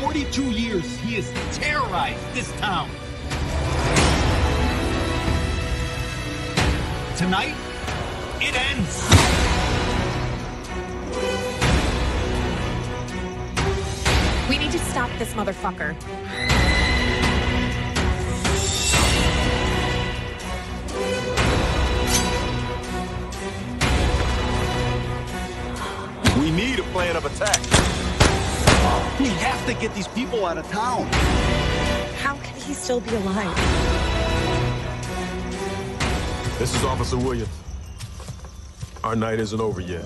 42 years, he has terrorized this town. Tonight, it ends. We need to stop this motherfucker. We need a plan of attack. We have to get these people out of town. How can he still be alive? This is Officer Williams. Our night isn't over yet.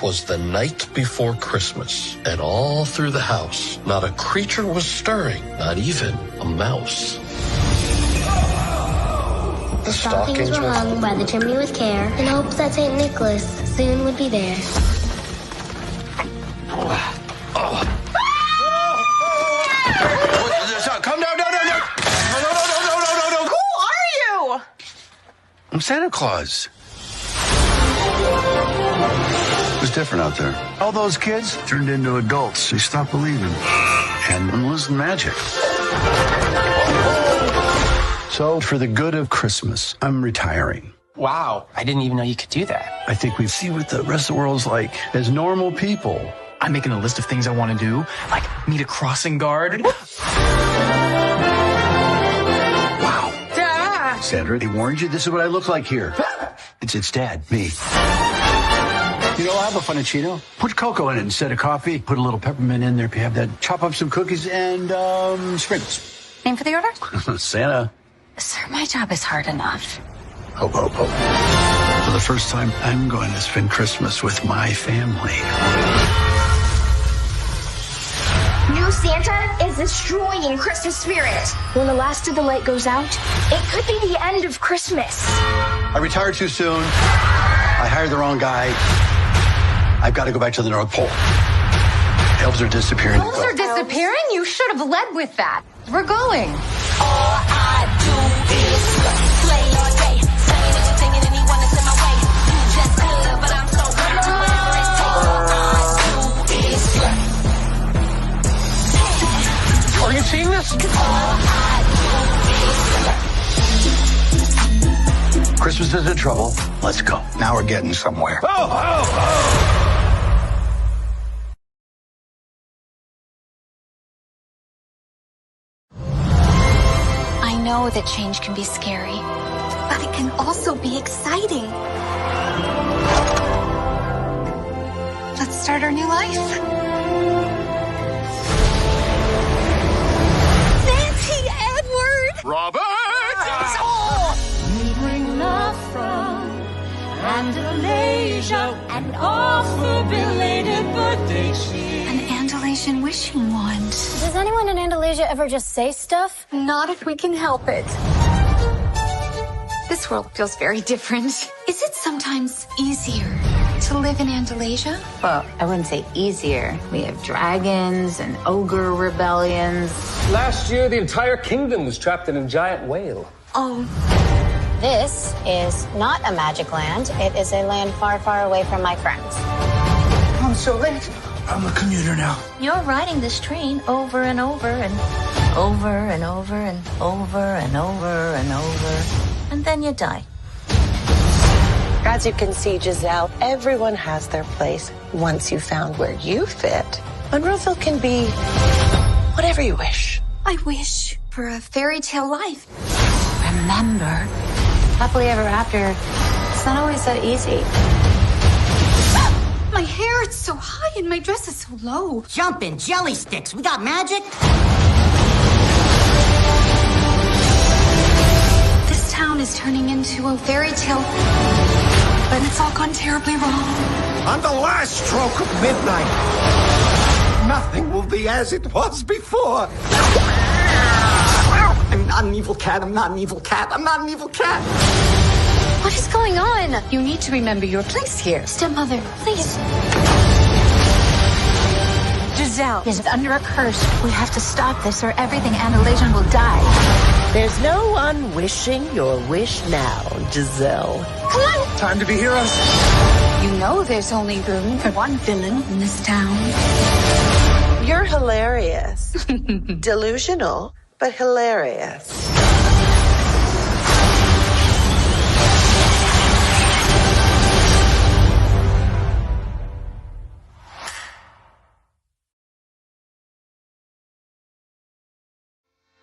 Was the night before Christmas, and all through the house, not a creature was stirring, not even a mouse. The stockings were hung by the chimney with care, in hopes that St. Nicholas soon would be there. Come down, no. Who are you? I'm Santa Claus. It was different out there. All those kids turned into adults. They stopped believing and losing magic. So, for the good of Christmas, I'm retiring. Wow, I didn't even know you could do that. I think we see what the rest of the world's like as normal people. I'm making a list of things I want to do, like meet a crossing guard. Wow. Dad! Sandra, they warned you this is what I look like here. It's Dad, me. You know, I'll have a Funicino. Put cocoa in it instead of coffee. Put a little peppermint in there if you have that. Chop up some cookies and sprinkles. Name for the order? Santa. Sir, my job is hard enough. Hope, hope, hope. For the first time, I'm going to spend Christmas with my family. New Santa is destroying Christmas spirit. When the last of the light goes out, it could be the end of Christmas. I retired too soon. I hired the wrong guy. I've got to go back to the North Pole. Elves are disappearing. Elves are disappearing? You should have led with that. We're going. All I do is play all day, singing and singing, and he wanna send my way. You just good, but I'm so good. All I do is Are you seeing this? Christmas is in trouble. Let's go. Now we're getting somewhere. I know that change can be scary, but it can also be exciting. Let's start our new life. Nancy Edward! Robert! We bring love from Andalasia and offer belated birthday cheer. An Andalasian wishing wand. Does anyone in Andalusia ever just say stuff? Not if we can help it. This world feels very different. Is it sometimes easier to live in Andalasia? Well, I wouldn't say easier. We have dragons and ogre rebellions. Last year, the entire kingdom was trapped in a giant whale. Oh. This is not a magic land. It is a land far, far away from my friends. I'm so late. I'm a commuter now. You're riding this train over and over and over and over and over and over and over, and then you die. As you can see, Giselle, everyone has their place once you've found where you fit. Monroeville can be whatever you wish. I wish for a fairy tale life. Remember, happily ever after, it's not always that easy. My hair, it's so high and my dress is so low. Jumpin' jelly sticks. We got magic? This town is turning into a fairy tale, but it's all gone terribly wrong. On the last stroke of midnight, nothing will be as it was before. I'm not an evil cat. I'm not an evil cat. I'm not an evil cat. What is going on? You need to remember your place here. Stepmother, please. Giselle is under a curse. We have to stop this or everything Andalasian will die. There's no one wishing your wish now, Giselle. Come on. Time to be heroes. You know there's only room for one villain in this town. You're hilarious. Delusional, but hilarious.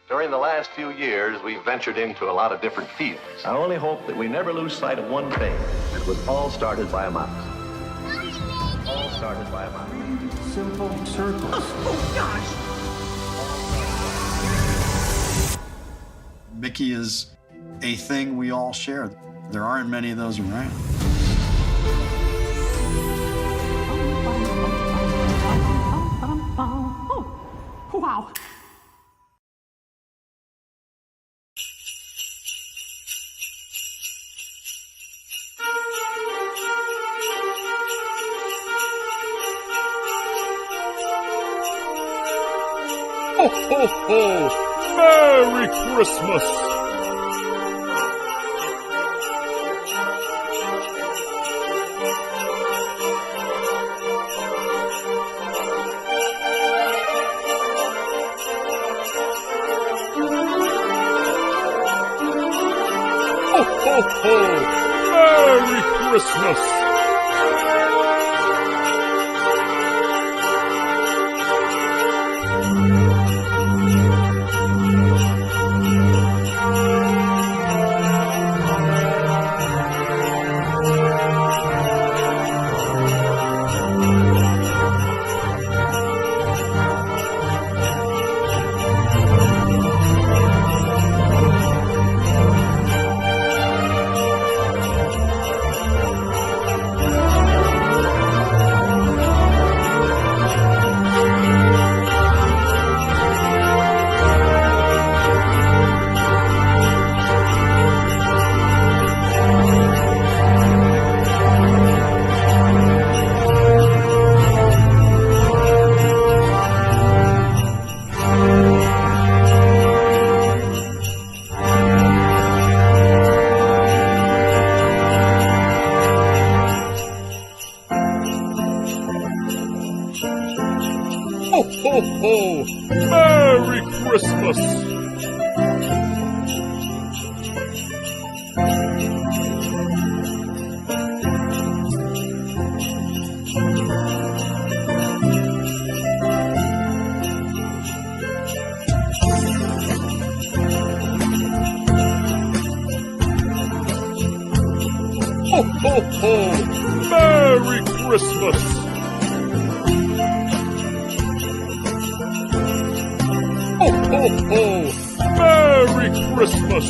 During the last few years, we've ventured into a lot of different fields. I only hope that we never lose sight of one thing. It was all started by a mouse. All started by a mouse. Simple circles. Oh, gosh. Mickey is a thing we all share. There aren't many of those around. Oh, wow. Ho, ho, ho! Merry Christmas! ho, ho! Merry Christmas! Ho, ho, ho! Merry Christmas! Ho, ho, ho! Merry Christmas! Ho, ho, ho! Merry Christmas!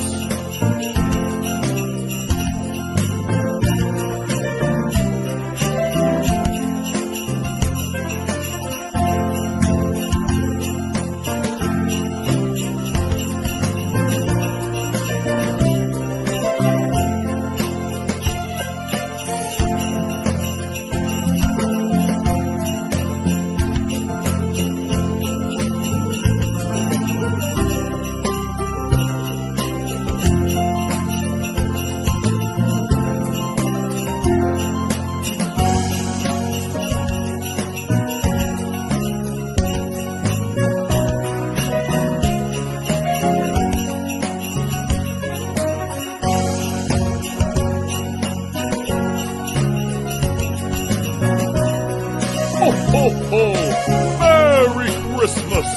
Ho, ho, ho! Merry Christmas!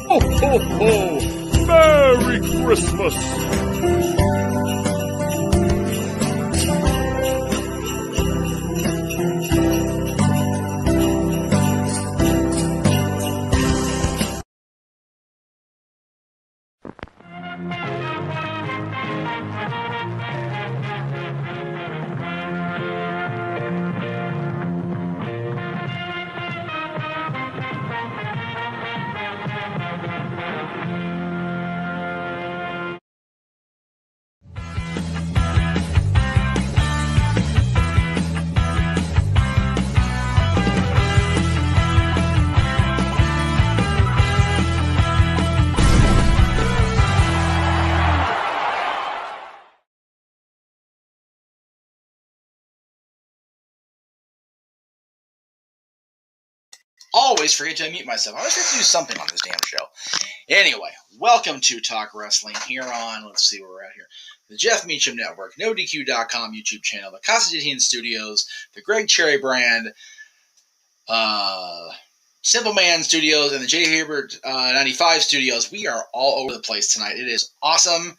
Ho, ho, ho! Merry Christmas! Always forget to unmute myself. I always have to do something on this damn show. Anyway, welcome to Talk Wrestling here on, let's see where we're at here, the Jeff Meacham Network, NoDQ.com YouTube channel, the Constantine Studios, the Greg Cherry Brand, Simple Man Studios, and the J. Hebert 95 Studios. We are all over the place tonight. It is awesome.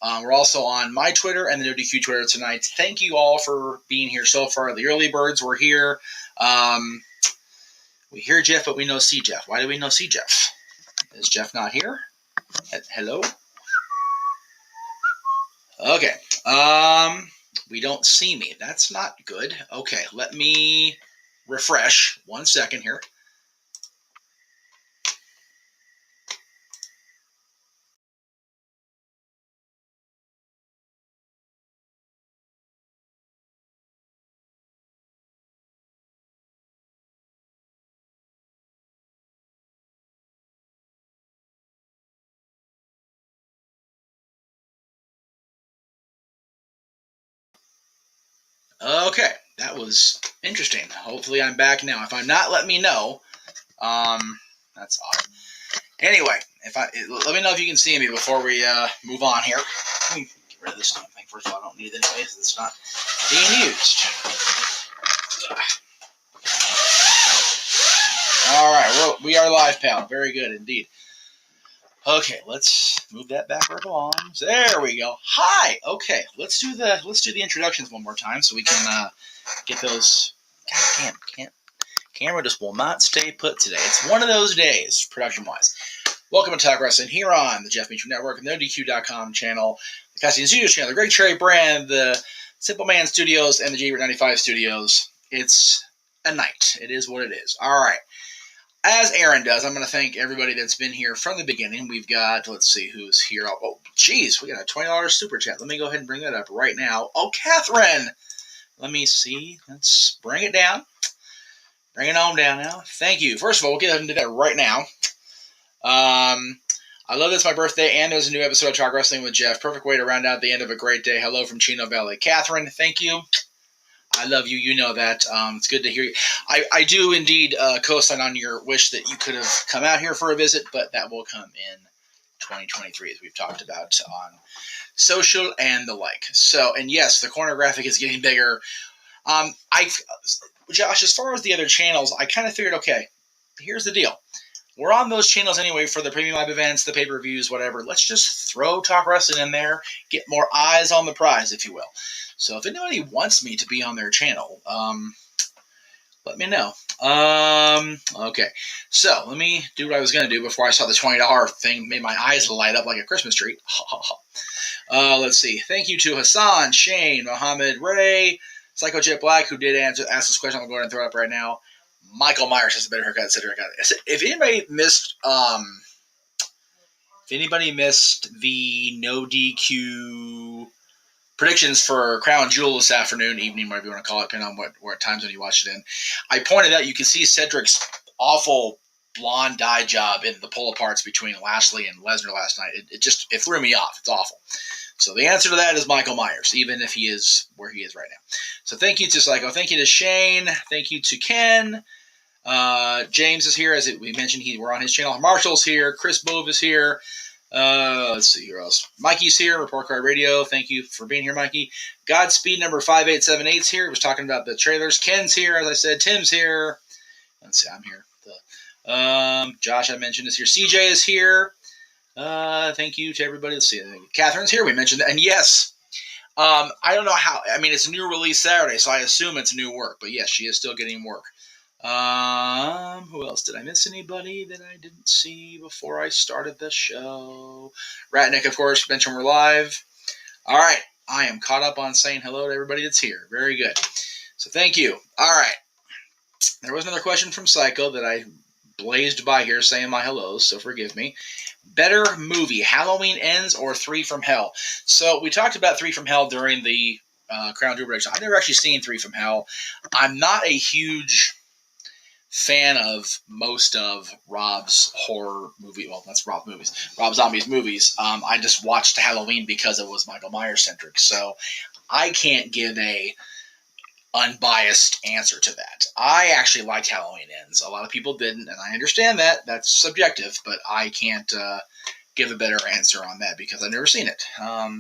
We're also on my Twitter and the NoDQ Twitter tonight. Thank you all for being here so far. The early birds were here. We hear Jeff, but we no see Jeff. Why do we no see Jeff? Is Jeff not here? Hello? Okay. We don't see me. That's not good. Okay, let me refresh. 1 second here. Okay, that was interesting. Hopefully I'm back now. If I'm not, let me know. That's odd. Anyway, let me know if you can see me before we move on here. Let me get rid of this damn thing. First of all, I don't need it anyway, so it's not being used. All right, we are live, pal. Very good indeed. Okay, let's move that backward along. There we go. Hi. Okay, let's do the introductions one more time so we can get those. God damn, camera just will not stay put today. It's one of those days, production-wise. Welcome to Talk Wrestling here on the Jeff Meacham Network and the NoDQ.com channel, the Casting Studios channel, the Greg Cherry brand, the Simple Man Studios, and the J95 Studios. It's a night. It is what it is. All right. As Aaron does, I'm going to thank everybody that's been here from the beginning. We've got, let's see who's here. Oh, geez, we got a $20 super chat. Let me go ahead and bring that up right now. Oh, Catherine. Let me see. Let's bring it down. Bring it on down now. Thank you. First of all, we'll get ahead and do that right now. I love this. My birthday, and there's a new episode of Talk Wrestling with Jeff. Perfect way to round out the end of a great day. Hello from Chino Valley. Catherine, thank you. I love you. You know that. It's good to hear you. I do indeed co-sign on your wish that you could have come out here for a visit, but that will come in 2023, as we've talked about on social and the like. So, and yes, the corner graphic is getting bigger. Josh, as far as the other channels, I kind of figured, okay, here's the deal. We're on those channels anyway for the premium live events, the pay-per-views, whatever. Let's just throw Talk Wrestling in there, get more eyes on the prize, if you will. So if anybody wants me to be on their channel, let me know. Okay. So let me do what I was going to do before I saw the $20 thing. Made my eyes light up like a Christmas tree. Let's see. Thank you to Hassan, Shane, Mohammed, Ray, Psycho Jet Black, who did ask this question. I'm going to throw it up right now. Michael Myers has a better haircut, etc. If anybody missed the no DQ predictions for Crown Jewel this afternoon, evening, whatever you want to call it, depending on what times when you watched it in, I pointed out you can see Cedric's awful blonde dye job in the pull aparts between Lashley and Lesnar last night. It threw me off. It's awful. So the answer to that is Michael Myers, even if he is where he is right now. So thank you to Psycho. Thank you to Shane. Thank you to Ken. James is here, as we mentioned. We're on his channel. Marshall's here. Chris Bove is here. Let's see who else. Mikey's here. Report Card Radio. Thank you for being here, Mikey. Godspeed number 5878's here. He was talking about the trailers. Ken's here, as I said. Tim's here. Let's see. I'm here. Josh, I mentioned, is here. CJ is here. Thank you to everybody. Let's see. Catherine's here. We mentioned that. And yes, I don't know how. I mean, it's a new release Saturday, so I assume it's new work. But yes, she is still getting work. Who else? Did I miss anybody that I didn't see before I started the show? Ratnick, of course. Mention we're live. All right. I am caught up on saying hello to everybody that's here. Very good. So thank you. All right. There was another question from Psycho that I blazed by here saying my hellos, so forgive me. Better movie, Halloween Ends or 3 from Hell? So we talked about 3 from Hell during the Crown Jewel prediction. I've never actually seen 3 from Hell. I'm not a huge fan of most of Rob's horror movie. Well, that's Rob Zombie's movies. I just watched Halloween because it was Michael Myers centric. So I can't give a unbiased answer to that. I actually liked Halloween Ends. A lot of people didn't, and I understand that. That's subjective, but I can't give a better answer on that because I've never seen it. All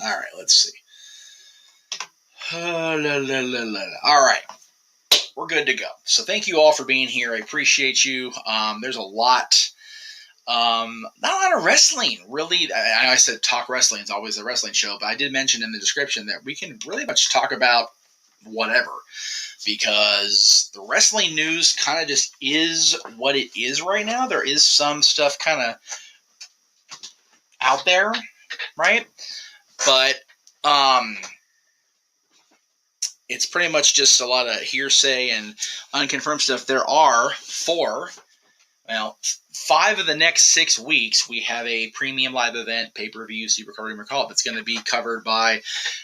right, let's see. All right. We're good to go. So thank you all for being here. I appreciate you. There's a lot. Not a lot of wrestling, really. I said Talk Wrestling is always a wrestling show, but I did mention in the description that we can really much talk about whatever, because the wrestling news kind of just is what it is right now. There is some stuff kind of out there, right? But it's pretty much just a lot of hearsay and unconfirmed stuff. There are 5 of the next 6 weeks, we have a premium live event, pay-per-view, supercard, recall that's going to be covered by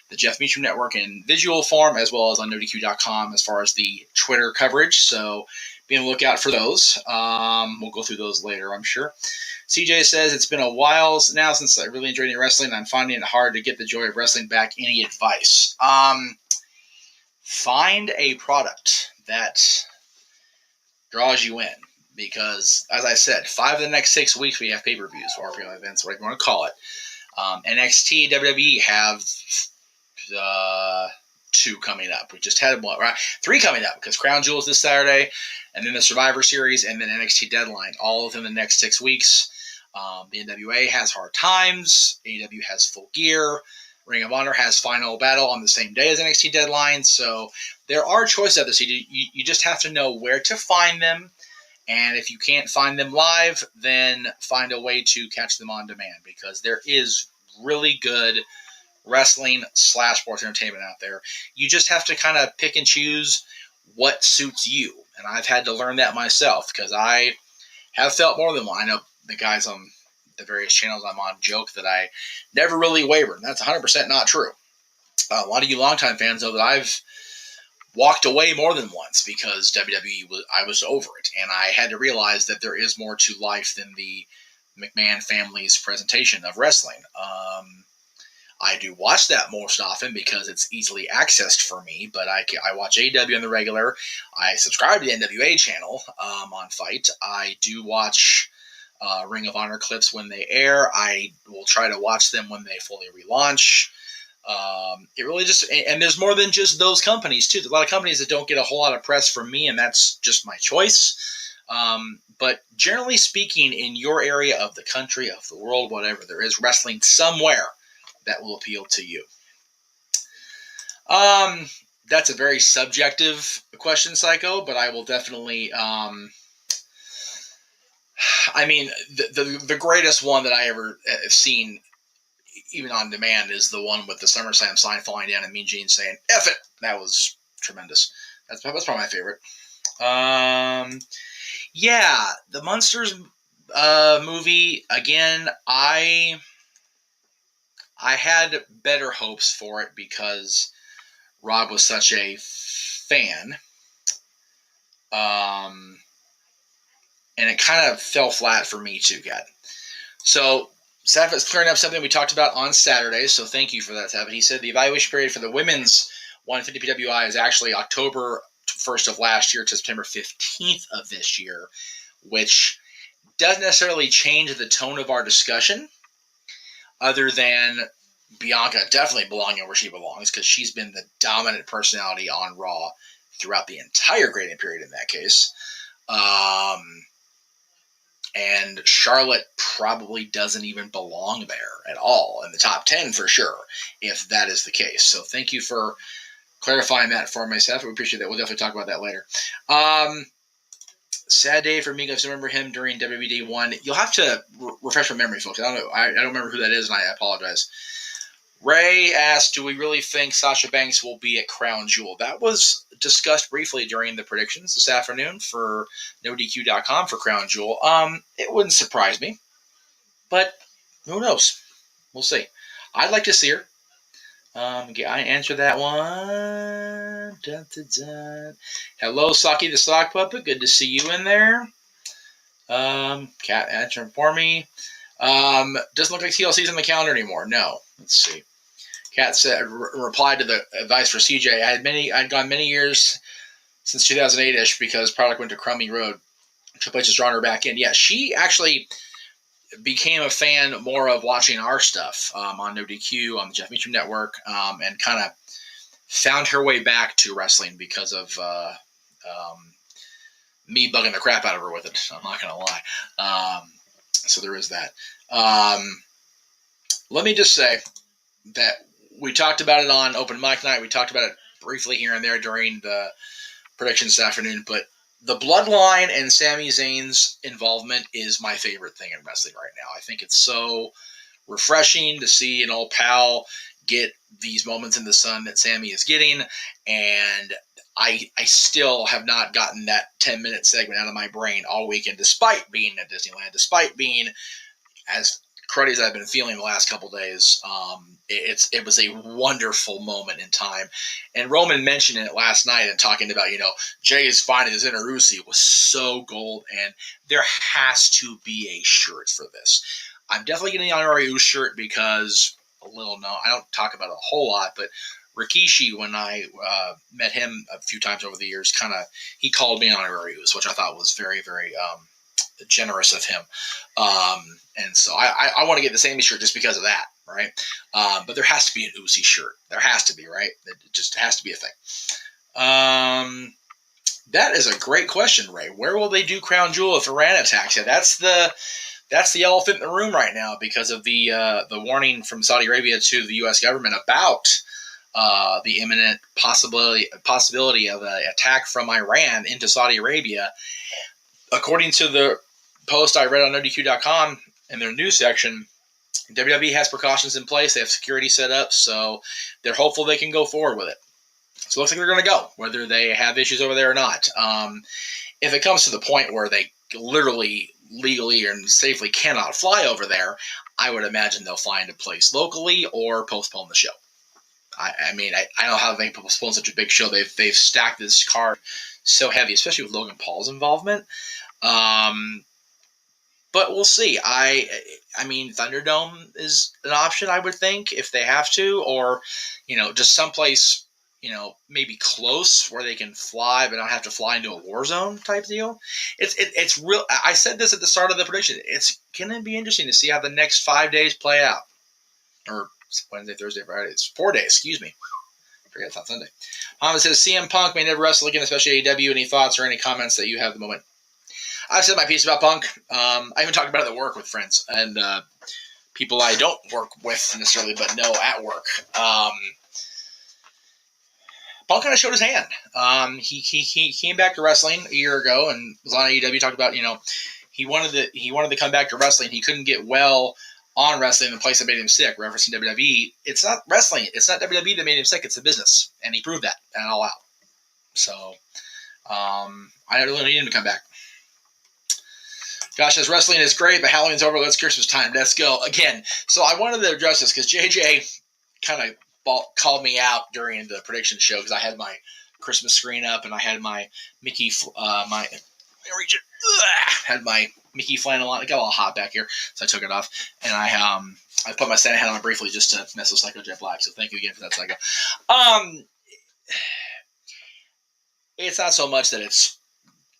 the Jeff Meacham Network in visual form, as well as on NoDQ.com as far as the Twitter coverage. So be on the lookout for those. We'll go through those later, I'm sure. CJ says, it's been a while now since I really enjoyed wrestling. I'm finding it hard to get the joy of wrestling back. Any advice? Find a product that draws you in. because, as I said, 5 of the next 6 weeks we have pay-per-views, or events, whatever you want to call it. NXT, WWE have 2 coming up. We just had 3 coming up, because Crown Jewel is this Saturday, and then the Survivor Series, and then NXT Deadline, all within the next 6 weeks. The NWA has Hard Times. AEW has Full Gear. Ring of Honor has Final Battle on the same day as NXT Deadline. So there are choices out there. So you just have to know where to find them. And if you can't find them live, then find a way to catch them on demand, because there is really good wrestling / sports entertainment out there. You just have to kind of pick and choose what suits you. And I've had to learn that myself, because I have felt more than one. I know the guys on the various channels I'm on joke that I never really wavered. That's 100% not true. A lot of you longtime fans know that I've walked away more than once because WWE I was over it, and I had to realize that there is more to life than the McMahon family's presentation of wrestling. I do watch that most often because it's easily accessed for me, but I watch AEW on the regular. I subscribe to the NWA channel on Fight. I do watch Ring of Honor clips when they air. I will try to watch them when they fully relaunch. It really just, and there's more than just those companies too. There's a lot of companies that don't get a whole lot of press from me, and that's just my choice. But generally speaking, in your area of the country, of the world, whatever, there is wrestling somewhere that will appeal to you. That's a very subjective question, Psycho, but I will definitely, the greatest one that I ever have seen, even on demand, is the one with the SummerSlam sign falling down and Mean Gene saying, F it! That was tremendous. That's probably my favorite. Yeah, the Munsters movie, again, I had better hopes for it because Rob was such a fan. And it kind of fell flat for me too, Kat. So, Seth is clearing up something we talked about on Saturday, so thank you for that, Seth. He said the evaluation period for the women's 150 PWI is actually October 1st of last year to September 15th of this year, which doesn't necessarily change the tone of our discussion, other than Bianca definitely belonging where she belongs, because she's been the dominant personality on Raw throughout the entire grading period in that case. And Charlotte probably doesn't even belong there at all, in the top 10 for sure, if that is the case. So thank you for clarifying that for myself. We appreciate that. We'll definitely talk about that later. Sad day for me. I still remember him during WWD 1. You'll have to refresh my memory, folks. I don't know. I don't remember who that is, and I apologize. Ray asked, do we really think Sasha Banks will be at Crown Jewel? That was discussed briefly during the predictions this afternoon for NoDQ.com for Crown Jewel. It wouldn't surprise me, but who knows? We'll see. I'd like to see her. I answered that one. Dun, dun, dun. Hello, Saki the Sock Puppet. Good to see you in there. Cat answering for me. Doesn't look like TLC's on the calendar anymore. No. Let's see. Cat said, replied to the advice for CJ. I'd gone many years since 2008-ish because product went to Crummy Road. Triple H has drawn her back in. Yeah, she actually became a fan more of watching our stuff on NoDQ, on the Jeff Meacham Network, and kind of found her way back to wrestling because of me bugging the crap out of her with it. I'm not going to lie. So there is that. Let me just say that we talked about it on Open Mic Night. We talked about it briefly here and there during the predictions this afternoon, but the Bloodline and Sami Zayn's involvement is my favorite thing in wrestling right now. I think it's so refreshing to see an old pal get these moments in the sun that Sami is getting, and I still have not gotten that 10-minute segment out of my brain all weekend, despite being at Disneyland, despite being as cruddy as I've been feeling the last couple days. It was a wonderful moment in time. And Roman mentioned it last night and talking about, Jay is finding his inner Uzi was so gold, and there has to be a shirt for this. I'm definitely getting the honorary Uzi shirt because I don't talk about it a whole lot, but Rikishi, when I met him a few times over the years, he called me on honorarius, which I thought was very, very generous of him. And so I want to get the Sammy shirt just because of that, right? But there has to be an Uzi shirt. There has to be, right? It just has to be a thing. That is a great question, Ray. Where will they do Crown Jewel if Iran attacks? Yeah, that's the elephant in the room right now because of the warning from Saudi Arabia to the U.S. government about the imminent possibility of an attack from Iran into Saudi Arabia. According to the post I read on NoDQ.com in their news section, WWE has precautions in place. They have security set up, so they're hopeful they can go forward with it. So it looks like they're going to go, whether they have issues over there or not. If it comes to the point where they literally, legally, and safely cannot fly over there, I would imagine they'll find a place locally or postpone the show. I mean, I don't know how they postpone such a big show. They've stacked this card so heavy, especially with Logan Paul's involvement. But we'll see. I mean, Thunderdome is an option, I would think, if they have to, or just someplace maybe close where they can fly but not have to fly into a war zone type deal. It's real. I said this at the start of the prediction. It's gonna be interesting to see how the next 5 days play out, or Wednesday, Thursday, Friday. It's 4 days. Excuse me. I forget it's on Sunday. It says CM Punk may never wrestle again, especially AEW. Any thoughts or any comments that you have at the moment? I've said my piece about Punk. I even talked about it at work with friends and people I don't work with necessarily, but know at work. Punk kind of showed his hand. He came back to wrestling a year ago and was on AEW. Talked about he wanted to come back to wrestling. He couldn't get well on wrestling in the place that made him sick. Referencing WWE, it's not wrestling. It's not WWE that made him sick. It's the business, and he proved that and all out. So I don't really need him to come back. Josh says wrestling is great, but Halloween's over. It's Christmas time. Let's go again. So I wanted to address this because JJ kind of called me out during the prediction show because I had my Christmas screen up and I had my Mickey had my Mickey flannel on. It got a little hot back here, so I took it off and I put my Santa hat on briefly just to mess with Psycho Jet Black. So thank you again for that, Psycho. It's not so much that it's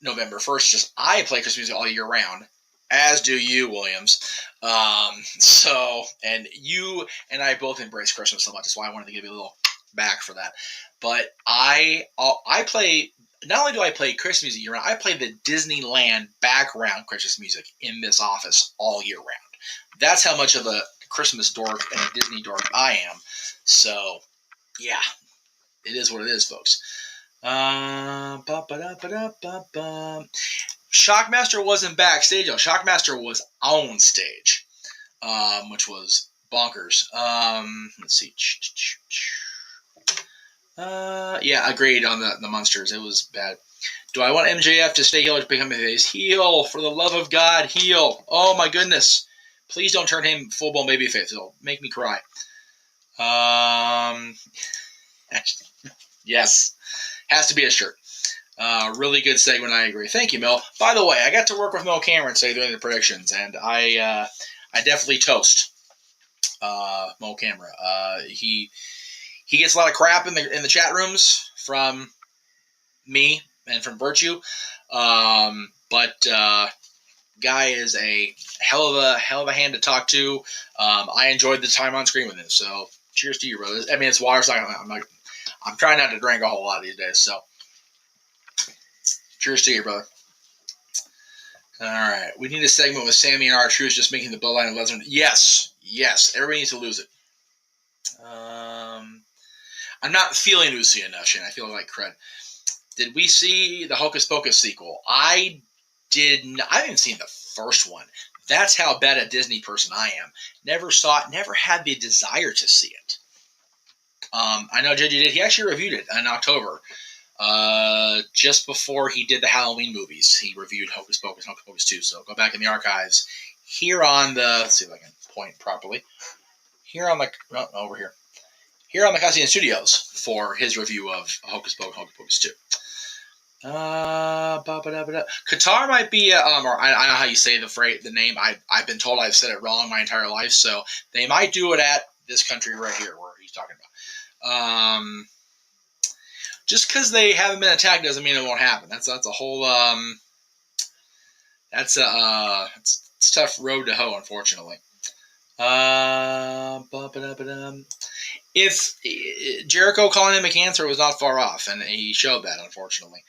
November 1st. Just I play Christmas music all year round, as do you, Williams. And you and I both embrace Christmas so much. That's why I wanted to give you a little back for that. But I play, not only do I play Christmas music year round, I play the Disneyland background Christmas music in this office all year round. That's how much of a Christmas dork and a Disney dork I am. So, yeah, it is what it is, folks. Shockmaster wasn't backstage though. Shockmaster was on stage, which was bonkers. Let's see. Yeah, agreed on the monsters. It was bad. Do I want MJF to stay heel or to become a face? Heel, for the love of God, heel. Oh my goodness. Please don't turn him full-blown babyface. It'll make me cry. Yes. Has to be a shirt. Really good segment, I agree. Thank you, Mel. By the way, I got to work with Mel Cameron today during the predictions, and I definitely toast Mel Cameron. He gets a lot of crap in the chat rooms from me and from Virtue, but guy is a hell of a hand to talk to. I enjoyed the time on screen with him, so cheers to you, brother. I mean, it's water, so I'm trying not to drink a whole lot these days, so cheers to you, brother. All right, we need a segment with Sammy and R-Truth just making the bloodline of Lesnar. Yes, everybody needs to lose it. I'm not feeling Uzi enough, Shane. I feel like crud. Did we see the Hocus Pocus sequel? I haven't seen the first one. That's how bad a Disney person I am. Never saw it, never had the desire to see it. I know JJ did. He actually reviewed it in October. Just before he did the Halloween movies, he reviewed Hocus Pocus and Hocus Pocus 2. So go back in the archives here on the, let's see if I can point properly. Over here. Here on the Cassian Studios for his review of Hocus Pocus, Hocus Pocus 2. Qatar might be, or I don't know how you say the name. I've been told I've said it wrong my entire life, so they might do it at this country right here where he's talking Just because they haven't been attacked doesn't mean it won't happen. That's a whole it's a tough road to hoe, unfortunately. If Jericho calling him a cancer was not far off, and he showed that, unfortunately.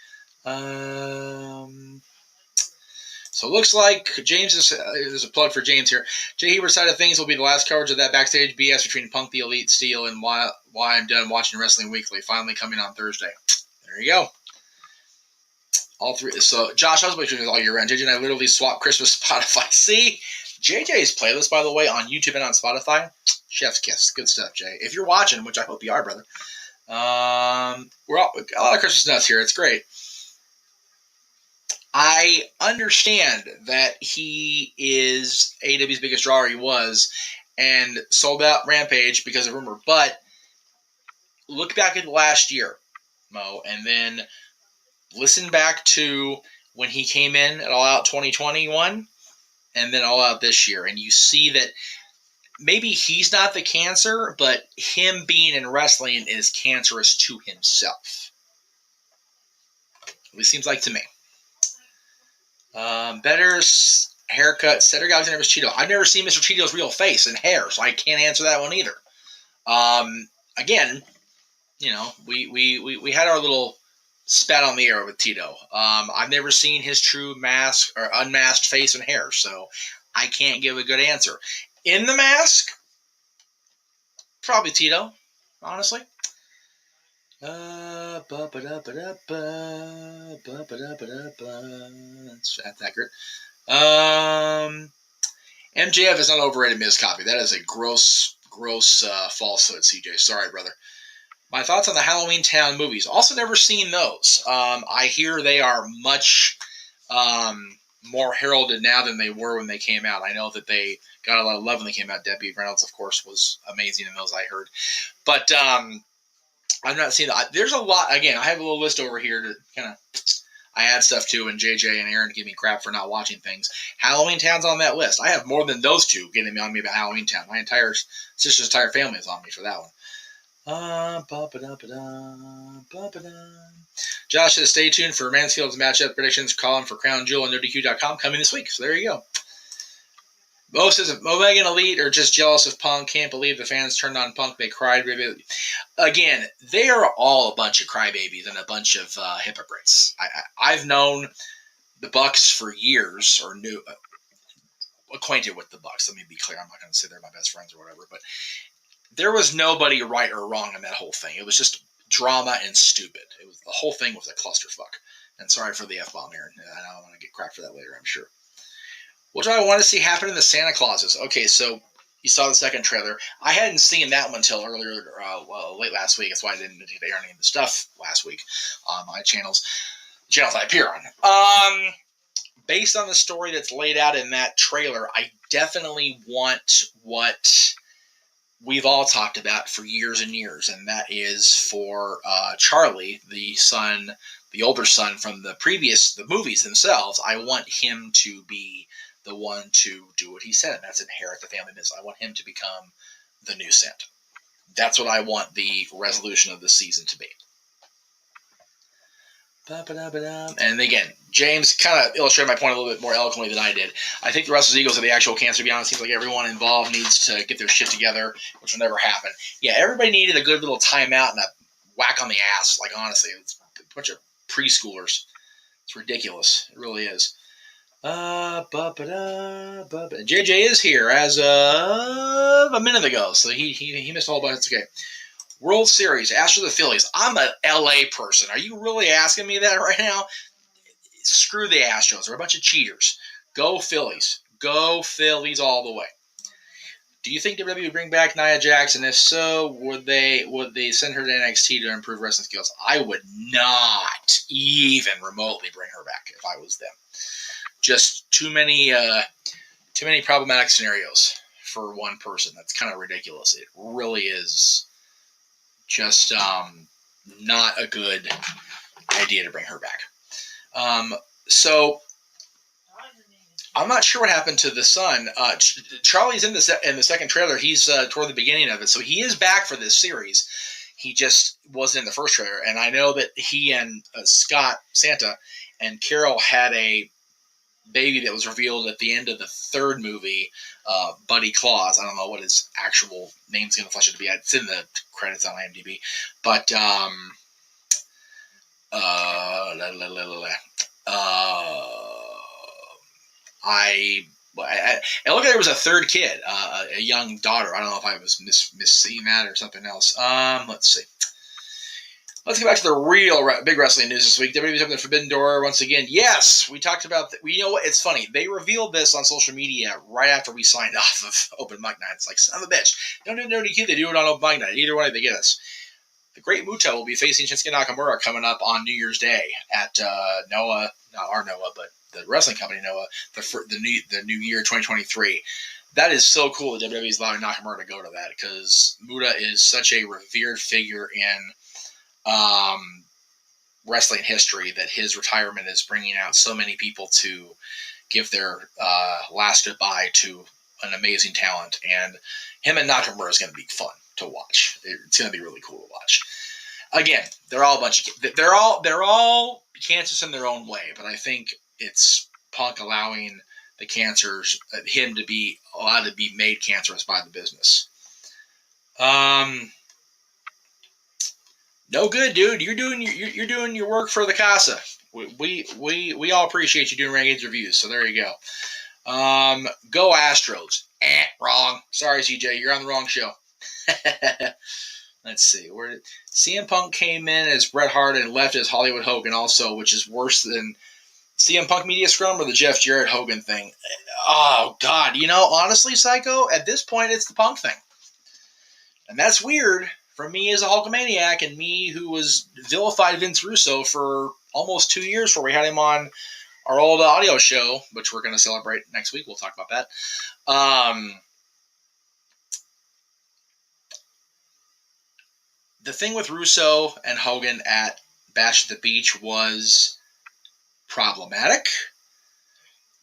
So it looks like James is, there's a plug for James here. Jay Hebert's side of things will be the last coverage of that backstage BS between Punk, the Elite, Steel, and Why I'm Done Watching Wrestling Weekly, finally coming on Thursday. There you go. All three. So Josh, I was watching this all year round. JJ and I literally swapped Christmas Spotify. See, JJ's playlist, by the way, on YouTube and on Spotify, chef's kiss. Good stuff, Jay. If you're watching, which I hope you are, brother. We're all, a lot of Christmas nuts here. It's great. I understand that he is AEW's biggest draw, or he was, and sold out Rampage because of rumor. But look back at last year, Mo, and then listen back to when he came in at All Out 2021 and then All Out this year, and you see that maybe he's not the cancer, but him being in wrestling is cancerous to himself. At least seems like to me. Better haircut. Cedric Alexander vs. Cheeto. I've never seen Mr. Cheeto's real face and hair, so I can't answer that one either. Again, you know, we had our little spat on the air with Tito. I've never seen his true mask or unmasked face and hair, so I can't give a good answer. In the mask, probably Tito, honestly. That's accurate. MJF is not overrated, Miz Copy. That is a gross falsehood, CJ. Sorry, brother. My thoughts on the Halloween Town movies. Also never seen those. I hear they are much more heralded now than they were when they came out. I know that they got a lot of love when they came out. Debbie Reynolds, of course, was amazing in those, I heard. But I've not seen that. There's a lot. Again, I have a little list over here to kind of I add stuff to, and JJ and Aaron give me crap for not watching things. Halloween Town's on that list. I have more than those two getting on me about Halloween Town. My sister's entire family is on me for that one. Josh says, stay tuned for Mansfield's matchup predictions. Column for Crown Jewel on NoDQ.com coming this week. So there you go. Mo says, Omega and Elite are just jealous of Punk. Can't believe the fans turned on Punk. They cried. Again, they are all a bunch of crybabies and a bunch of hypocrites. I've known the Bucks for years, or knew acquainted with the Bucks. Let me be clear. I'm not going to say they're my best friends or whatever, but there was nobody right or wrong in that whole thing. It was just drama and stupid. The whole thing was a clusterfuck. And sorry for the F-bomb, Aaron. I don't want to get crap for that later, I'm sure. What do I want to see happen in the Santa Clauses? Okay, so you saw the second trailer. I hadn't seen that one until earlier, late last week. That's why I didn't air any of the stuff last week on my channels I appear on. Based on the story that's laid out in that trailer, I definitely want what we've all talked about for years and years, and that is for Charlie, the son, the older son from the movies themselves. I want him to be the one to do what he said, and that's inherit the family business. I want him to become the new Santa. That's what I want the resolution of the season to be. And again, James kind of illustrated my point a little bit more eloquently than I did. I think the Wrestlers' egos are the actual cancer, to be honest. It seems like everyone involved needs to get their shit together, which will never happen. Yeah, everybody needed a good little timeout and a whack on the ass. Like, honestly, it's a bunch of preschoolers. It's ridiculous. It really is. JJ is here as of a minute ago, so he missed a whole bunch. It's okay. World Series, Astros the Phillies. I'm an LA person. Are you really asking me that right now? Screw the Astros. They're a bunch of cheaters. Go Phillies. Go Phillies all the way. Do you think WWE would bring back Nia Jax? And if so, would they send her to NXT to improve wrestling skills? I would not even remotely bring her back if I was them. Just too many problematic scenarios for one person. That's kind of ridiculous. It really is just not a good idea to bring her back. So I'm not sure what happened to the son. Charlie's in the second trailer. He's toward the beginning of it, so he is back for this series. he just wasn't in the first trailer. And I know that he and Scott, Santa, and Carol had a baby that was revealed at the end of the third movie, Buddy Claus. I don't know what his actual name's going to flesh out to be. It's in the credits on IMDb. But, it looked like there was a third kid, a young daughter. I don't know if I was misseeing that or something else. Let's see. Let's get back to the real big wrestling news this week. WWE's opened the Forbidden Door once again. Yes, we talked about that. You know what? It's funny. They revealed this on social media right after we signed off of Open Mic Night. It's like, son of a bitch. They don't do no DQ. They do it on Open Mic Night. Either way, they get us. The Great Muta will be facing Shinsuke Nakamura coming up on New Year's Day at Noah, not our Noah, but the wrestling company Noah, the new year 2023. That is so cool that WWE is allowing Nakamura to go to that, because Muta is such a revered figure in wrestling history that his retirement is bringing out so many people to give their last goodbye to an amazing talent. And him and Nakamura is going to be fun to watch. It's going to be really cool to watch. Again, they're all a bunch of they're all cancerous in their own way, but I think it's Punk allowing the cancers, him to be allowed to be made cancerous by the business. No good, dude. You're doing your work for the casa. We all appreciate you doing Renegades reviews. So there you go. Go Astros. Wrong. Sorry, CJ. You're on the wrong show. Let's see. Where did CM Punk came in as Bret Hart and left as Hollywood Hogan also, which is worse than CM Punk Media Scrum or the Jeff Jarrett Hogan thing. Oh, God. You know, honestly, Psycho, at this point, it's the Punk thing. And that's weird for me as a Hulkamaniac and me who was vilified Vince Russo for almost 2 years before we had him on our old audio show, which we're going to celebrate next week. We'll talk about that. The thing with Russo and Hogan at Bash at the Beach was problematic,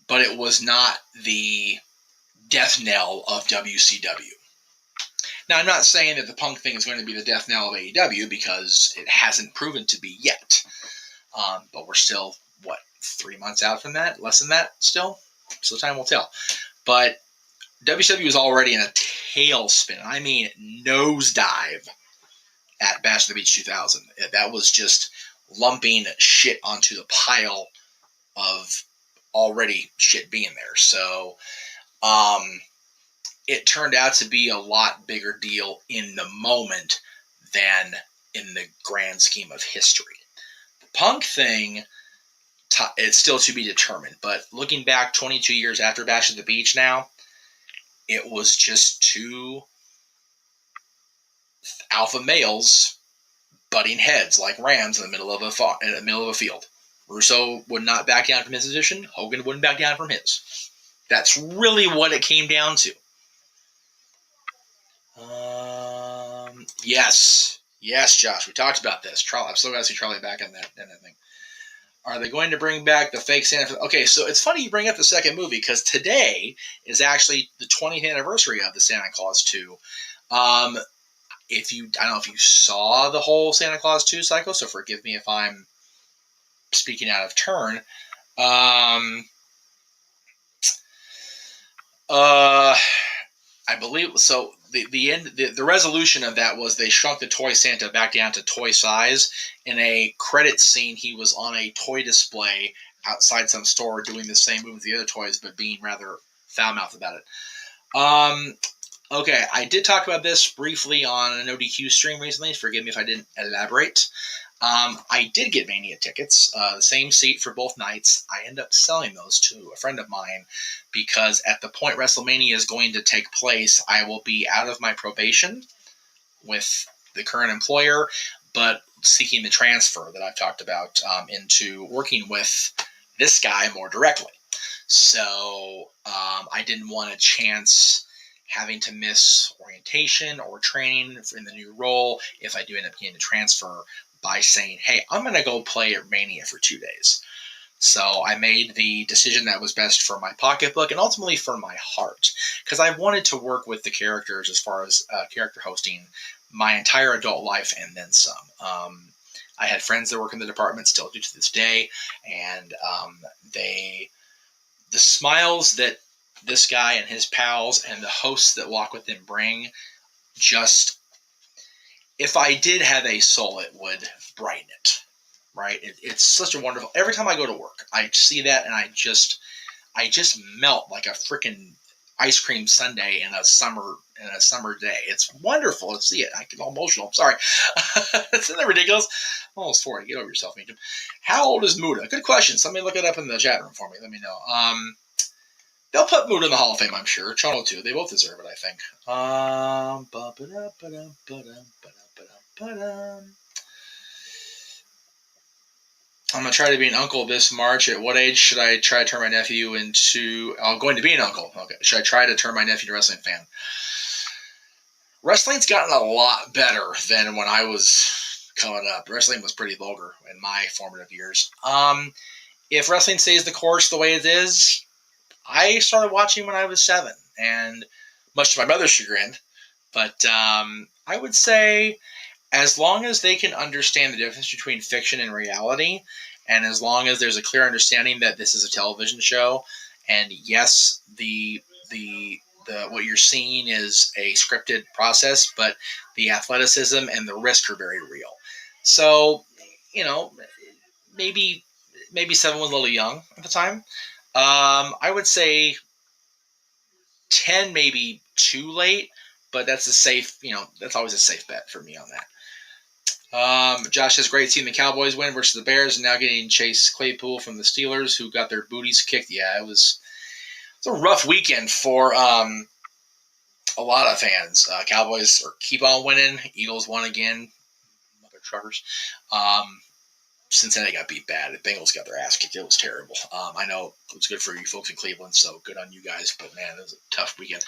but it was not the death knell of WCW. Now, I'm not saying that the Punk thing is going to be the death knell of AEW, because it hasn't proven to be yet. But we're still, 3 months out from that? Less than that still? So time will tell. But WCW was already in a tailspin. I mean, nosedive at Bash at the Beach 2000. That was just lumping shit onto the pile of already shit being there. So, it turned out to be a lot bigger deal in the moment than in the grand scheme of history. The Punk thing, it's still to be determined. But looking back 22 years after Bash at the Beach now, it was just two alpha males butting heads like rams in the middle of a field. Russo would not back down from his position. Hogan wouldn't back down from his. That's really what it came down to. Yes, Josh. We talked about this. I'm still got to see Charlie back in that thing. Are they going to bring back the fake Santa? Okay, so it's funny you bring up the second movie, because today is actually the 20th anniversary of the Santa Claus 2. I don't know if you saw the whole Santa Claus 2 cycle, so forgive me if I'm speaking out of turn. I believe so. The resolution of that was they shrunk the toy Santa back down to toy size. In a credit scene, he was on a toy display outside some store doing the same move with the other toys, but being rather foul-mouthed about it. Okay, I did talk about this briefly on an ODQ stream recently. Forgive me if I didn't elaborate. I did get Mania tickets, the same seat for both nights. I ended up selling those to a friend of mine because at the point WrestleMania is going to take place, I will be out of my probation with the current employer, but seeking the transfer that I've talked about into working with this guy more directly. So I didn't want a chance having to miss orientation or training in the new role if I do end up getting a transfer by saying, hey, I'm going to go play at Mania for 2 days. So I made the decision that was best for my pocketbook and ultimately for my heart, because I wanted to work with the characters as far as character hosting my entire adult life and then some. I had friends that work in the department, still do to this day, and the smiles that this guy and his pals and the hosts that walk with him bring, just, if I did have a soul, it would brighten it, right? It's such a wonderful, every time I go to work, I see that and I just melt like a freaking ice cream sundae in a summer day. It's wonderful to see it. I get all emotional. I'm sorry. Isn't that ridiculous? I'm almost 40. Get over yourself, Meacham. How old is Muda? Good question. Somebody look it up in the chat room for me. Let me know. They'll put Muda in the Hall of Fame, I'm sure. Chono too. They both deserve it, I think. I'm going to try to be an uncle this March. At what age should I try to turn my nephew into... I'm going to be an uncle. Okay. Should I try to turn my nephew to a wrestling fan? Wrestling's gotten a lot better than when I was coming up. Wrestling was pretty vulgar in my formative years. If wrestling stays the course the way it is, I started watching when I was 7, and much to my mother's chagrin. But I would say, as long as they can understand the difference between fiction and reality, and as long as there's a clear understanding that this is a television show, and yes, the what you're seeing is a scripted process, but the athleticism and the risk are very real. So, maybe 7 was a little young at the time. I would say 10, maybe too late, but that's a safe, that's always a safe bet for me on that. Josh says, great seeing the Cowboys win versus the Bears and now getting Chase Claypool from the Steelers, who got their booties kicked. Yeah, it was a rough weekend for a lot of fans. Cowboys keep on winning. Eagles won again. Mother truckers. Cincinnati got beat bad. The Bengals got their ass kicked. It was terrible. I know it was good for you folks in Cleveland, so good on you guys. But man, it was a tough weekend.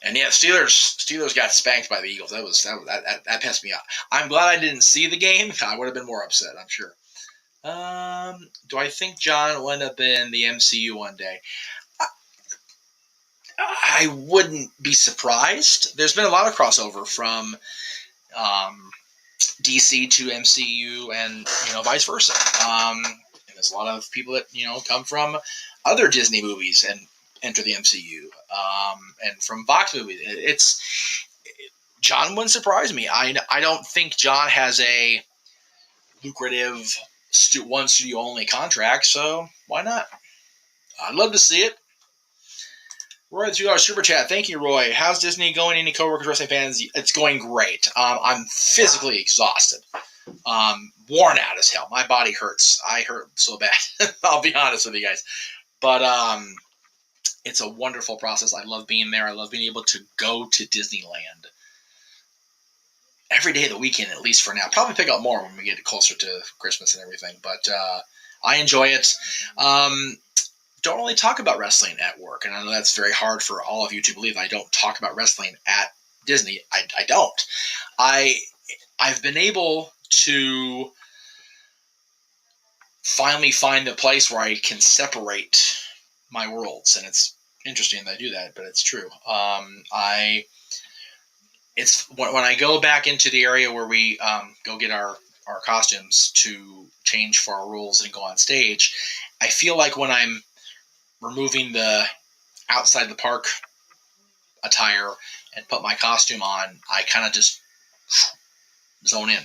And yeah, Steelers got spanked by the Eagles. That pissed me off. I'm glad I didn't see the game. I would have been more upset, I'm sure. Do I think John will end up in the MCU one day? I wouldn't be surprised. There's been a lot of crossover from DC to MCU and vice versa. And there's a lot of people that come from other Disney movies and enter the MCU, and from Fox movies. John wouldn't surprise me. I don't think John has a lucrative one studio only contract, so why not? I'd love to see it. Roy, the $2 super chat. Thank you, Roy. How's Disney going? Any coworkers, wrestling fans? It's going great. I'm physically exhausted. Worn out as hell. My body hurts. I hurt so bad. I'll be honest with you guys. But it's a wonderful process. I love being there. I love being able to go to Disneyland every day of the weekend, at least for now. Probably pick up more when we get closer to Christmas and everything. But I enjoy it. Don't really talk about wrestling at work, and I know that's very hard for all of you to believe. I don't talk about wrestling at Disney. I don't. I've been able to finally find a place where I can separate my worlds, and it's interesting that I do that, but it's true. It's when I go back into the area where we go get our costumes to change for our roles and go on stage. I feel like when I'm removing the outside the park attire and put my costume on, I kind of just zone in.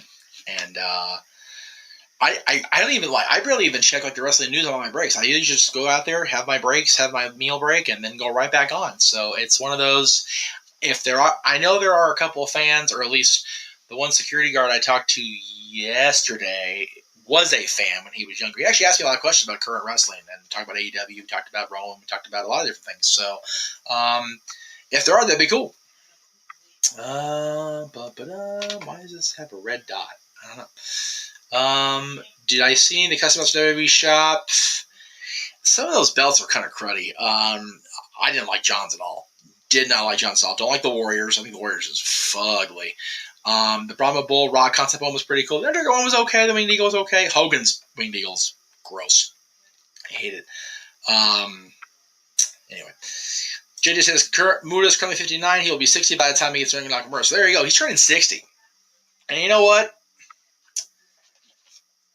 And I don't even I barely even check the wrestling news on my breaks. I usually just go out there, have my breaks, have my meal break, and then go right back on. So it's one of those. I know there are a couple of fans, or at least the one security guard I talked to yesterday was a fan when he was younger. He actually asked me a lot of questions about current wrestling and talked about AEW, we talked about Raw, we talked about a lot of different things. So if there are, that'd be cool. Why does this have a red dot? I don't know. Did I see any of the custom belts in the WWE shop? Some of those belts are kind of cruddy. I didn't like John's at all. Did not like John's at all. Don't like the Warriors. I think the Warriors is fugly. The Brahma Bull Raw concept one was pretty cool. The Underground one was okay. The Winged Eagle was okay. Hogan's Winged Eagle's gross. I hate it. Anyway. JJ says, Muda's currently 59. He'll be 60 by the time he gets Ring of Nakamura. So there you go. He's turning 60. And you know what?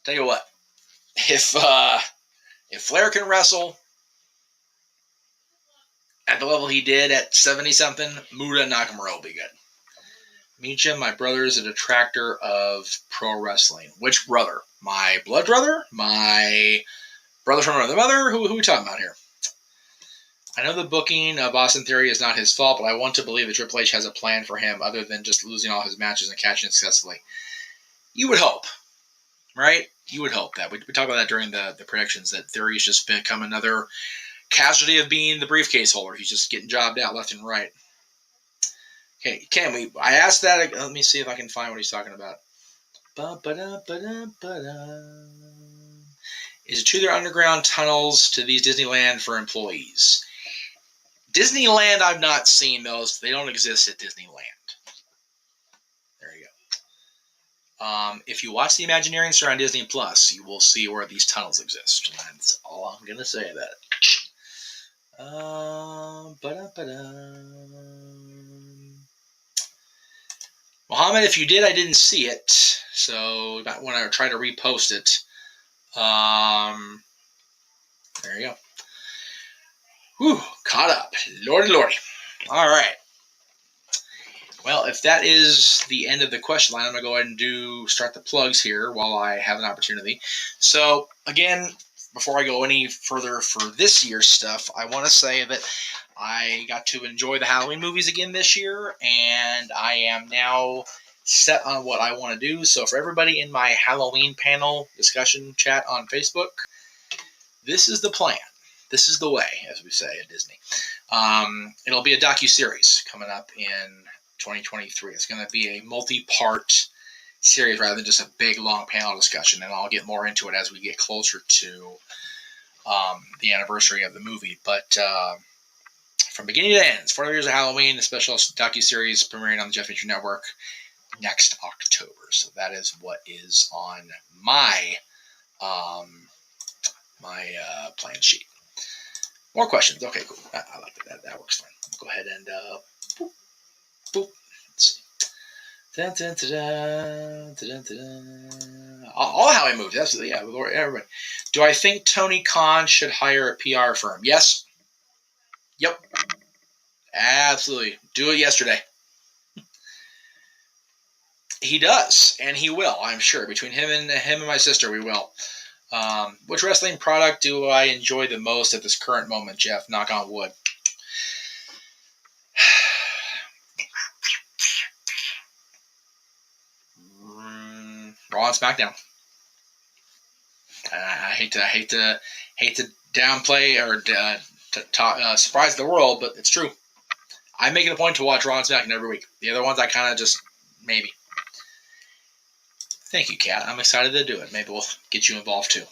Tell you what, if Flair can wrestle at the level he did at 70-something, Muda Nakamura will be good. Meacham, my brother, is a detractor of pro wrestling. Which brother? My blood brother? My brother from another mother? Who are we talking about here? I know the booking of Austin Theory is not his fault, but I want to believe that Triple H has a plan for him other than just losing all his matches and catching successfully. You would hope, right? You would hope that. We talked about that during the predictions, that Theory's just become another casualty of being the briefcase holder. He's just getting jobbed out left and right. Okay, I asked that. Let me see if I can find what he's talking about. Is it true there are underground tunnels to these Disneyland for employees? Disneyland, I've not seen those. They don't exist at Disneyland. There you go. If you watch the Imagineering Star on Disney Plus, you will see where these tunnels exist. That's all I'm going to say about it. Mohammed, if you did, I didn't see it. So you might want to try to repost it. There you go. Whew, caught up. Lordy. All right. Well, if that is the end of the question line, I'm going to go ahead and start the plugs here while I have an opportunity. So, again, before I go any further for this year's stuff, I want to say that I got to enjoy the Halloween movies again this year, and I am now set on what I want to do. So for everybody in my Halloween panel discussion chat on Facebook, this is the plan. This is the way, as we say at Disney. It'll be a docuseries coming up in 2023. It's going to be a multi-part series rather than just a big, long panel discussion, and I'll get more into it as we get closer to the anniversary of the movie. But from beginning to end, 40 Years of Halloween, a special docuseries premiering on the Jeff Meacham Network next October. So that is what is on my plan sheet. More questions. Okay, cool. I like that. That works fine. Go ahead and boop. Let's see. All Halloween movies. Absolutely, yeah. Everybody. Do I think Tony Khan should hire a PR firm? Yes. Yep. Absolutely. Do it yesterday. He does, and he will, I'm sure. Between him and my sister, we will. Which wrestling product do I enjoy the most at this current moment, Jeff? Knock on wood. Raw and SmackDown. I hate to downplay or surprise the world, but it's true. I'm making a point to watch Raw and SmackDown every week. The other ones I kind of just maybe. Thank you, Kat. I'm excited to do it. Maybe we'll get you involved too.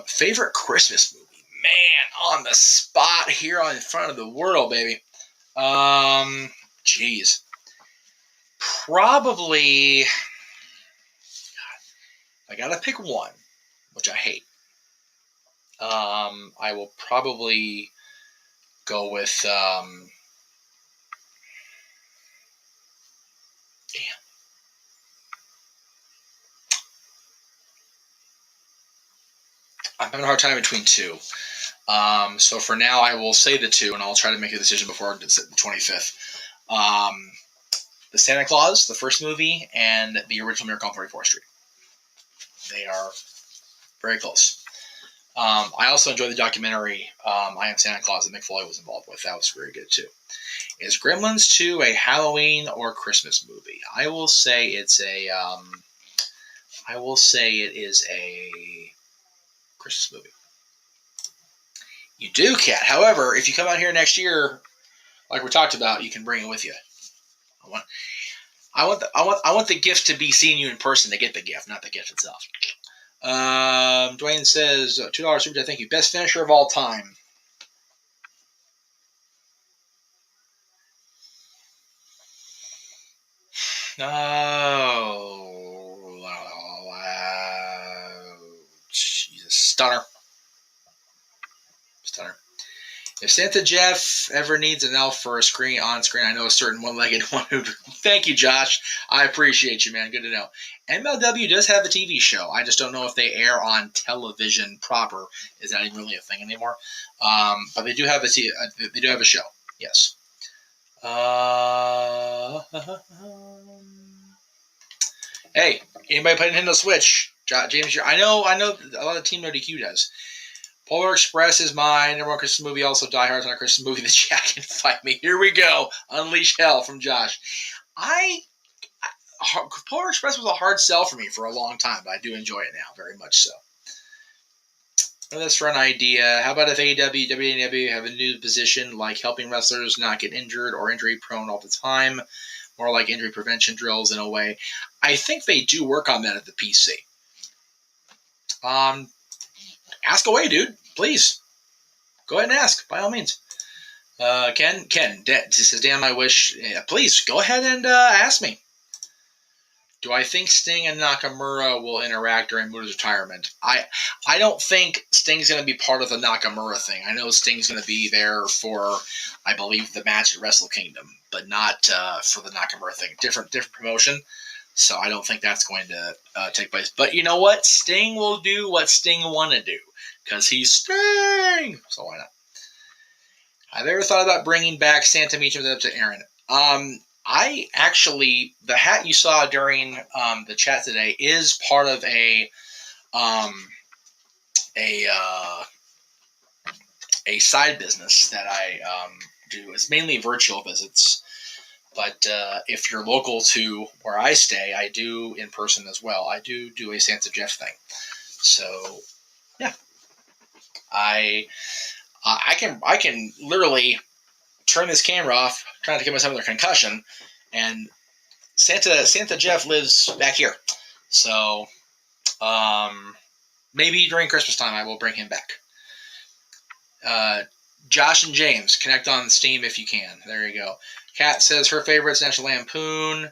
Favorite Christmas movie? Man, on the spot here in front of the world, baby. Jeez. Probably, I gotta pick one, which I hate. I will probably go with, damn. I'm having a hard time between two. So for now, I will say the two, and I'll try to make a decision before the 25th. The Santa Claus, the first movie, and the original Miracle on 34th Street. They are very close. I also enjoyed the documentary I Am Santa Claus that Mick Foley was involved with. That was very good too. Is Gremlins 2 a Halloween or Christmas movie? I will say it's a. I will say it is a Christmas movie. You do, Kat. However, if you come out here next year, like we talked about, you can bring it with you. I want the gift to be seeing you in person to get the gift, not the gift itself. Dwayne says $2 super chat. Thank you. Best finisher of all time. Jesus, Stunner. If Santa Jeff ever needs an elf for a screen on screen, I know a certain one-legged one who. Thank you, Josh. I appreciate you, man. Good to know. MLW does have a TV show. I just don't know if they air on television proper. Is that even really a thing anymore? But they do have a show. Yes. Hey, anybody play Nintendo Switch? James, I know a lot of Team No DQ does. Polar Express is my number one Christmas movie. Also, Die Hard is not a Christmas movie. The chat can fight me. Here we go. Unleash Hell from Josh. Polar Express was a hard sell for me for a long time, but I do enjoy it now, very much so. That's for an idea. How about if AEW, WNW have a new position like helping wrestlers not get injured or injury prone all the time? More like injury prevention drills in a way. I think they do work on that at the PC. Ask away, dude. Please. Go ahead and ask, by all means. Ken, this is Dan, I wish. Please, go ahead and ask me. Do I think Sting and Nakamura will interact during Muda's retirement? I don't think Sting's going to be part of the Nakamura thing. I know Sting's going to be there for, I believe, the match at Wrestle Kingdom, but not for the Nakamura thing. Different promotion, so I don't think that's going to take place. But you know what? Sting will do what Sting want to do, because he's Sting! So why not? Have you ever thought about bringing back Santa Meacham up to Aaron? I actually, the hat you saw during the chat today is part of a side business that I do. It's mainly virtual visits, but if you're local to where I stay, I do in person as well. I do a Santa Jeff thing. So yeah, I can literally turn this camera off, trying to give myself another concussion, and Santa Jeff lives back here. So maybe during Christmas time I will bring him back. Josh and James, connect on Steam if you can. There you go. Kat says her favorite's National Lampoon.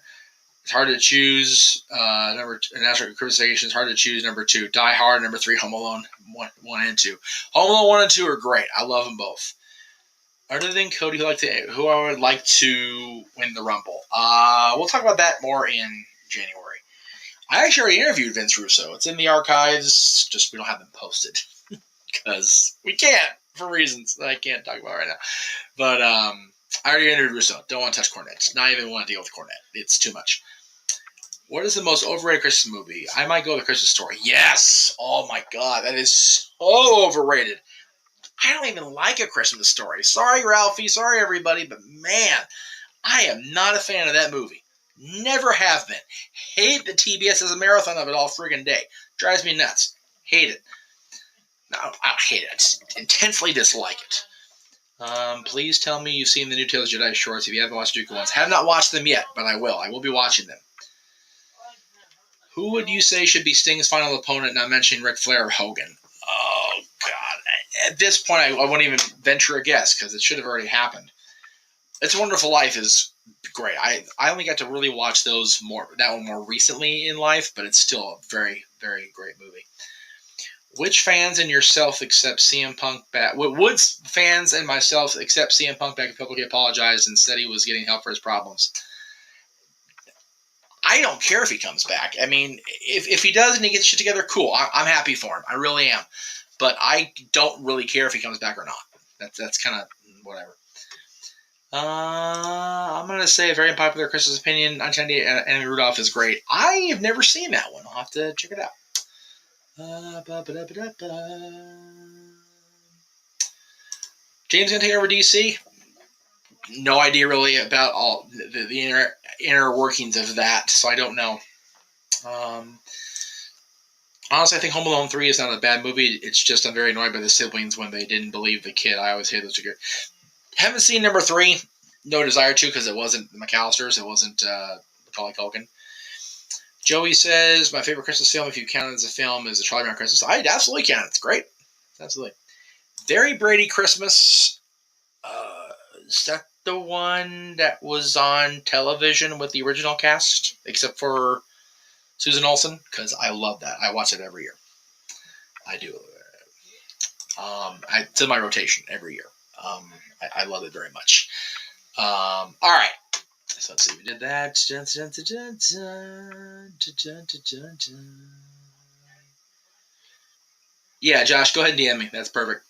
It's hard to choose. National Christmas Vacation is hard to choose. Number 2, Die Hard. Number 3, Home Alone 1 and 2. Home Alone 1 and 2 are great. I love them both. Other than Cody, who I would like to win the Rumble. We'll talk about that more in January. I actually already interviewed Vince Russo. It's in the archives. Just we don't have them posted because we can't for reasons that I can't talk about right now. But I already interviewed Russo. Don't want to touch Cornette. Not even want to deal with Cornette. It's too much. What is the most overrated Christmas movie? I might go with Christmas Story. Yes. Oh my God, that is so overrated. I don't even like A Christmas Story. Sorry, Ralphie. Sorry, everybody. But, man, I am not a fan of that movie. Never have been. Hate that TBS has a marathon of it all friggin' day. Drives me nuts. Hate it. No, I don't hate it. I just intensely dislike it. Please tell me you've seen the new Tales of Jedi shorts if you haven't watched Dooku ones. Have not watched them yet, but I will. I will be watching them. Who would you say should be Sting's final opponent, not mentioning Ric Flair or Hogan? Oh, God. At this point, I won't even venture a guess because it should have already happened. It's a Wonderful Life is great. I only got to really watch that one more recently in life, but it's still a very, very great movie. Which fans and yourself accept CM Punk back? Would fans and myself accept CM Punk back if publicly apologized and said he was getting help for his problems? I don't care if he comes back. I mean, if he does and he gets shit together, cool. I'm happy for him. I really am. But I don't really care if he comes back or not. That's kind of whatever. I'm going to say a very unpopular Christmas opinion. 1998 Enemy Rudolph is great. I have never seen that one. I'll have to check it out. James going to take over DC? No idea really about all the inner workings of that, so I don't know. Honestly, I think Home Alone 3 is not a bad movie. It's just I'm very annoyed by the siblings when they didn't believe the kid. I always hate those two. Haven't seen number 3. No desire to because it wasn't the McAllisters. It wasn't Macaulay Culkin. Joey says, my favorite Christmas film, if you count it as a film, is The Charlie Brown Christmas. I absolutely count it. It's great. Absolutely. Very Brady Christmas. Is that the one that was on television with the original cast? Except for Susan Olsen? Because I love that. I watch it every year. I do. It's in my rotation every year. I love it very much. All right. So let's see. We did that. Yeah, Josh, go ahead and DM me. That's perfect.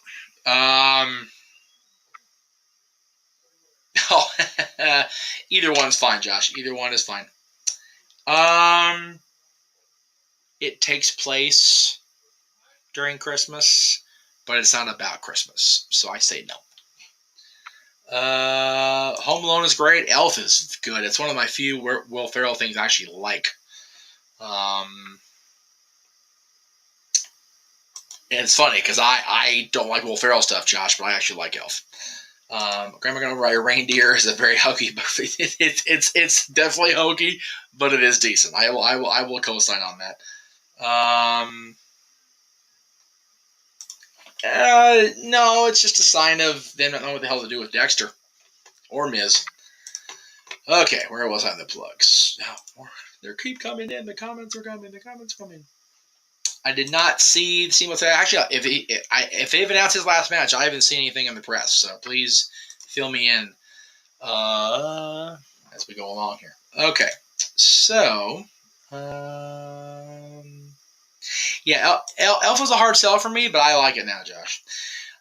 Either one's fine, Josh. Either one is fine. It takes place during Christmas, but it's not about Christmas, so I say no. Home Alone is great. Elf is good. It's one of my few Will Ferrell things I actually like. And it's funny because I don't like Will Ferrell stuff, Josh, but I actually like Elf. Grandma Gonna Ride a Reindeer is a very hokey movie. It's definitely hokey, but it is decent. I will co-sign on that. No, it's just a sign of them not knowing what the hell to do with Dexter or Miz. Okay, where was I in the plugs? Oh, they keep coming in. The comments are coming. The comments are coming. I did not see what's actually. If they've announced his last match, I haven't seen anything in the press. So please fill me in as we go along here. Okay, so yeah, Elf was a hard sell for me, but I like it now, Josh.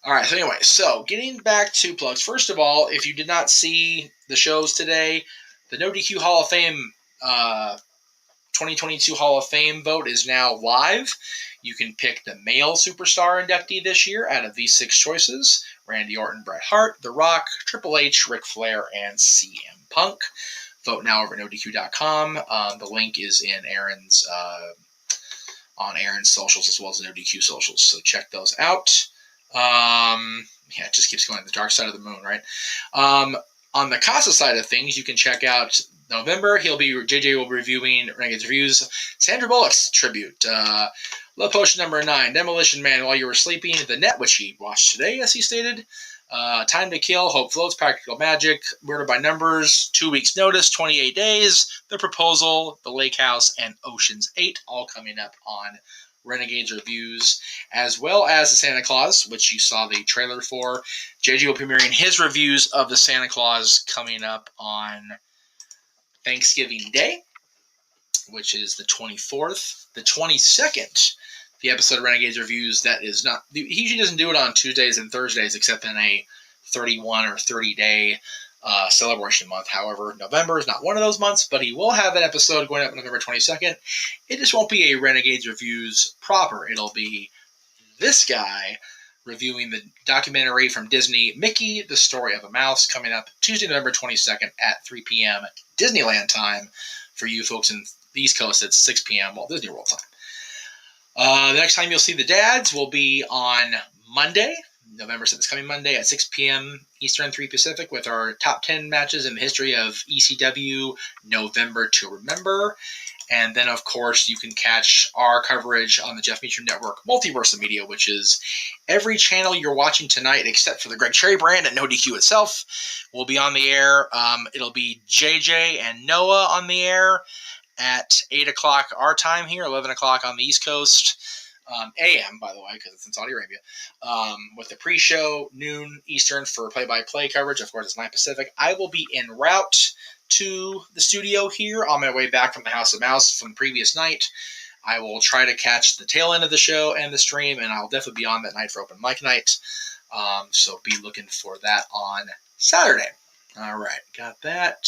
All right, so anyway, so getting back to plugs. First of all, if you did not see the shows today, the No DQ Hall of Fame 2022 Hall of Fame vote is now live. You can pick the male superstar inductee this year out of these 6 choices: Randy Orton, Bret Hart, The Rock, Triple H, Ric Flair, and CM Punk. Vote now over at NoDQ.com. The link is in Aaron's on Aaron's socials as well as the No DQ socials, so check those out. Yeah, it just keeps going. The dark side of the moon, right? On the Casa side of things, you can check out November. JJ will be reviewing Renegades Reviews, Sandra Bullock's tribute, Love Potion number 9, Demolition Man While You Were Sleeping, The Net, which he watched today, as he stated, Time to Kill, Hope Floats, Practical Magic, Murder by Numbers, 2 Weeks Notice, 28 Days, The Proposal, The Lake House, and Ocean's 8, all coming up on Renegades Reviews, as well as the Santa Claus, which you saw the trailer for. JJ will be premiering his reviews of the Santa Claus coming up on Thanksgiving Day, which is the 24th. The 22nd, the episode of Renegades Reviews that is not... He usually doesn't do it on Tuesdays and Thursdays except in a 31 or 30-day celebration month. However, November is not one of those months, but he will have an episode going up November 22nd. It just won't be a Renegades Reviews proper. It'll be this guy reviewing the documentary from Disney, Mickey, The Story of a Mouse, coming up Tuesday, November 22nd at 3 p.m. Disneyland time. For you folks in the East Coast, it's 6 p.m. Walt Disney World time. The next time you'll see the dads will be on Monday, November 7th, this coming Monday at 6 p.m. Eastern, 3 Pacific, with our top 10 matches in the history of ECW November to Remember. And then, of course, you can catch our coverage on the Jeff Meacham Network Multiverse of Media, which is every channel you're watching tonight except for the Greg Cherry brand and No DQ itself will be on the air. It'll be JJ and Noah on the air at 8 o'clock our time here, 11 o'clock on the East Coast. AM, by the way, because it's in Saudi Arabia, with the pre-show, noon Eastern for play-by-play coverage. Of course, it's 9 Pacific. I will be en route to the studio here on my way back from the House of Mouse from the previous night. I will try to catch the tail end of the show and the stream, and I'll definitely be on that night for open mic night. So be looking for that on Saturday. All right, got that.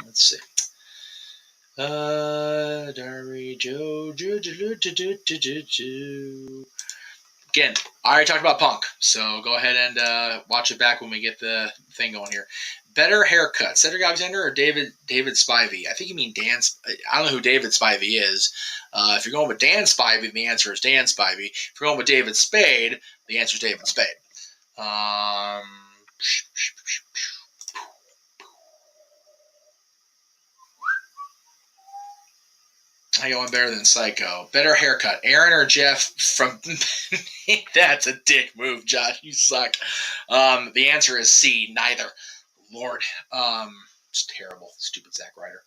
Let's see. Diary Joe. Again, I already talked about Punk, so go ahead and watch it back when we get the thing going here. Better haircut, Cedric Alexander or David Spivey? I think you mean Dan. I don't know who David Spivey is. If you're going with Dan Spivey, the answer is Dan Spivey. If you're going with David Spade, the answer is David Spade. I go one better than Psycho. Better haircut, Aaron or Jeff from... That's a dick move, Josh. You suck. The answer is C, neither. Lord. It's terrible. Stupid Zack Ryder.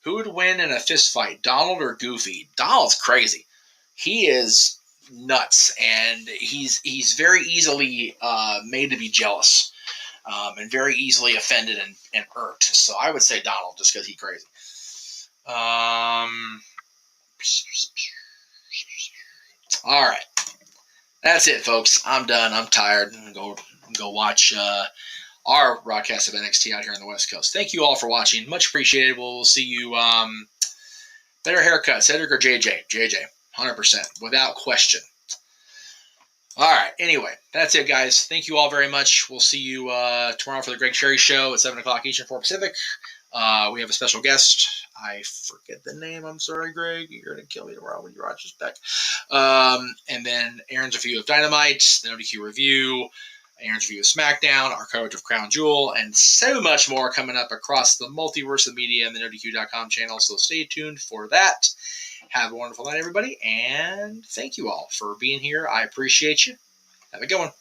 Who would win in a fist fight, Donald or Goofy? Donald's crazy. He is nuts, and he's very easily made to be jealous, and very easily offended and irked. So I would say Donald, just because he's crazy. All right, that's it, folks. I'm done. I'm tired. I'm gonna go watch our broadcast of NXT out here on the West Coast. Thank you all for watching. Much appreciated. We'll see you. Better haircut, Cedric or JJ? JJ, 100%, without question. All right. Anyway, that's it, guys. Thank you all very much. We'll see you tomorrow for the Greg Cherry Show at 7 o'clock Eastern, 4 Pacific. We have a special guest. I forget the name. I'm sorry, Greg. You're going to kill me tomorrow when you watch this back. And then Aaron's review of Dynamite, the ODQ review, Aaron's review of SmackDown, our coverage of Crown Jewel, and so much more coming up across the multiverse of media and the NoDQ.com channel. So stay tuned for that. Have a wonderful night, everybody, and thank you all for being here. I appreciate you. Have a good one.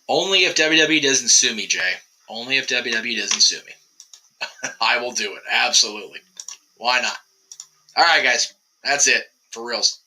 Only if WWE doesn't sue me, Jay. Only if WWE doesn't sue me. I will do it. Absolutely. Why not? All right, guys. That's it. For reals.